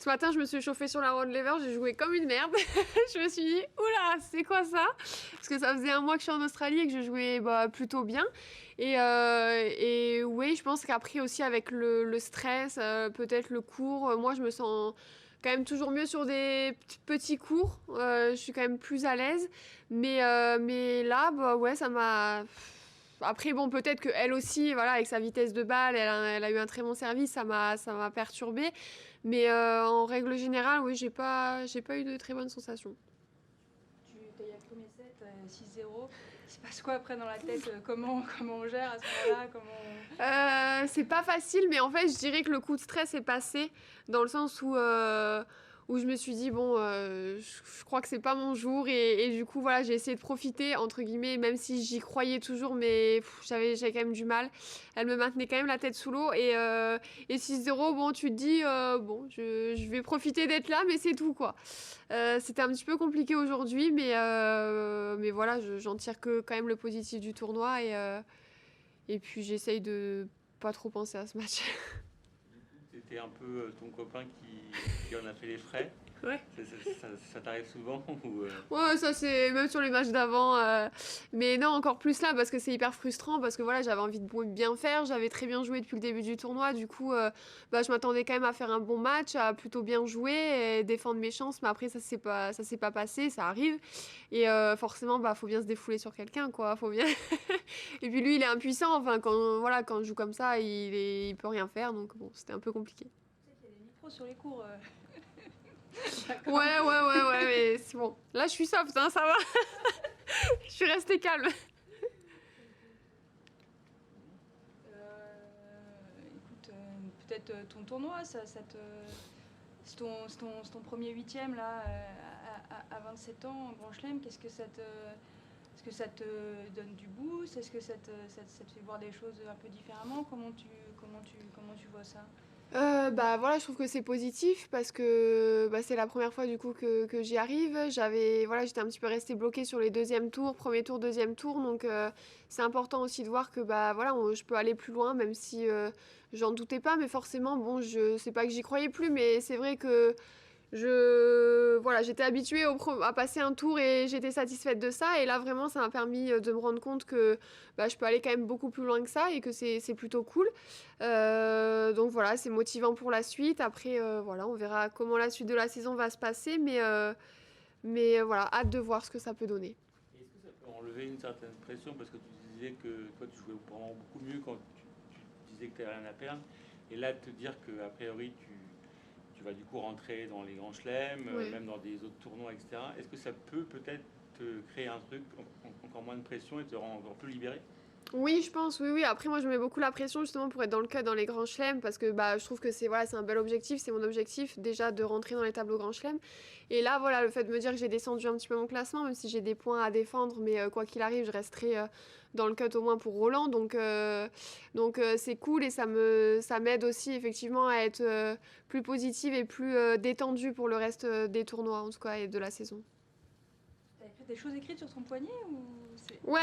Ce matin, je me suis chauffée sur la road lever, j'ai joué comme une merde. Je me suis dit, oula, c'est quoi ça? Parce que ça faisait un mois que je suis en Australie et que je jouais plutôt bien. Et oui, je pense qu'après aussi avec le stress, peut-être le cours, moi je me sens quand même toujours mieux sur des petits cours. Je suis quand même plus à l'aise. Mais là, ouais, ça m'a... Après, bon, peut-être qu'elle aussi, voilà, avec sa vitesse de balle, elle a eu un très bon service, ça m'a perturbée. Mais en règle générale, oui, j'ai pas eu de très bonnes sensations. Tu as eu un premier set, 6-0. Il se passe quoi après dans la tête? Comment on gère à ce moment-là? C'est pas facile, mais en fait, je dirais que le coup de stress est passé, dans le sens où je me suis dit, bon, je crois que c'est pas mon jour, et du coup, voilà, j'ai essayé de profiter, entre guillemets, même si j'y croyais toujours, mais j'avais quand même du mal. Elle me maintenait quand même la tête sous l'eau, et 6-0, bon, tu te dis, bon, je vais profiter d'être là, mais c'est tout, quoi. C'était un petit peu compliqué aujourd'hui, mais voilà, j'en tire que quand même le positif du tournoi, et puis j'essaye de pas trop penser à ce match. C'était un peu ton copain qui en a fait les frais. Ouais. Ça t'arrive souvent ou Ouais, ça c'est même sur les matchs d'avant. Mais non, encore plus là, parce que c'est hyper frustrant, parce que voilà, j'avais envie de bien faire, j'avais très bien joué depuis le début du tournoi, du coup, je m'attendais quand même à faire un bon match, à plutôt bien jouer et défendre mes chances, mais après ça s'est pas passé, ça arrive. Et forcément, faut bien se défouler sur quelqu'un, quoi, faut bien. Et puis lui, il est impuissant, enfin, quand je joue comme ça, il peut rien faire, donc bon, c'était un peu compliqué. Tu sais qu'il y a des micros sur les cours. Ouais, mais c'est bon. Là, je suis soft, hein, ça va. Je suis restée calme. Écoute, peut-être ton tournoi, c'est ton premier huitième là, à 27 ans en Grand Chelem. Est-ce que ça te donne du boost? Est-ce que ça te fait voir des choses un peu différemment? Comment tu vois ça? Voilà, je trouve que c'est positif parce que c'est la première fois du coup que j'y arrive. J'étais un petit peu restée bloquée sur les deuxième tours, premier tour, deuxième tour, donc c'est important aussi de voir que je peux aller plus loin, même si j'en doutais pas, mais forcément bon, je sais pas que j'y croyais plus, mais c'est vrai que j'étais habituée à passer un tour et j'étais satisfaite de ça. Et là, vraiment, ça m'a permis de me rendre compte que je peux aller quand même beaucoup plus loin que ça et que c'est plutôt cool. Donc voilà, c'est motivant pour la suite. Après, on verra comment la suite de la saison va se passer. Mais voilà, hâte de voir ce que ça peut donner. est-ce que ça peut enlever une certaine pression parce que tu disais que toi tu jouais vraiment beaucoup mieux quand tu disais que tu n'avais rien à perdre et là te dire qu'a priori tu vas du coup rentrer dans les grands chelems, Ouais. même dans des autres tournois, etc. Est-ce que ça peut peut-être te créer un truc, encore moins de pression et te rendre encore plus libéré? Oui, je pense, oui. Après, moi, je mets beaucoup la pression justement pour être dans le cut dans les grands chelems parce que je trouve que c'est un bel objectif. C'est mon objectif déjà de rentrer dans les tableaux grands chelems. Et là, voilà, le fait de me dire que j'ai descendu un petit peu mon classement, même si j'ai des points à défendre, mais quoi qu'il arrive, je resterai dans le cut au moins pour Roland. Donc c'est cool et ça m'aide aussi effectivement à être plus positive et plus détendue pour le reste des tournois en tout cas et de la saison. T'as écrit des choses écrites sur ton poignet ou c'est... Ouais,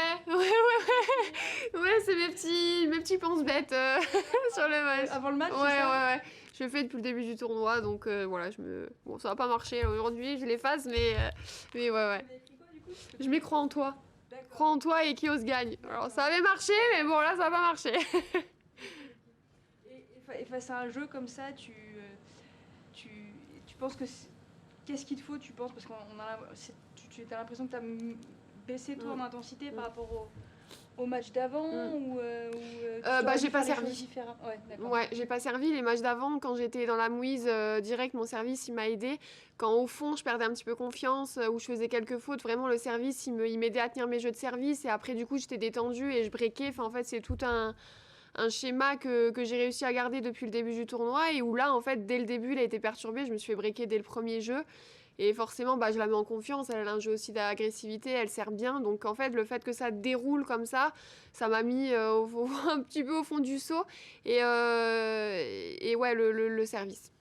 c'est mes petits pense-bêtes sur le match. Avant le match, Ouais, c'est ça? ouais. Je le fais depuis le début du tournoi, donc voilà, bon, ça va pas marcher aujourd'hui, je l'efface, mais ouais. Tu l'as écrit quoi du coup? Je m'y crois en toi. D'accord. Crois en toi et Kios gagne. Alors ça avait marché, mais bon, là, ça va pas marcher. Et face à un jeu comme ça, tu penses que... Qu'est-ce qu'il te faut, tu penses? Parce qu'on tu as l'impression que tu as baissé toi en intensité par rapport au match d'avant ou J'ai pas servi. Ouais, d'accord. Ouais, j'ai pas servi. Les matchs d'avant, quand j'étais dans la mouise direct, mon service, il m'a aidé. Quand au fond, je perdais un petit peu confiance, où je faisais quelques fautes, vraiment, le service, il m'aidait à tenir mes jeux de service. Et après, du coup, j'étais détendue et je breakais. Enfin, en fait, c'est tout un schéma que j'ai réussi à garder depuis le début du tournoi et où là, en fait, dès le début, il a été perturbé. Je me suis fait breaker dès le premier jeu. Et forcément, je la mets en confiance. Elle a un jeu aussi d'agressivité, elle sert bien. Donc, en fait, le fait que ça déroule comme ça m'a mis un petit peu au fond du seau. Et ouais, le service.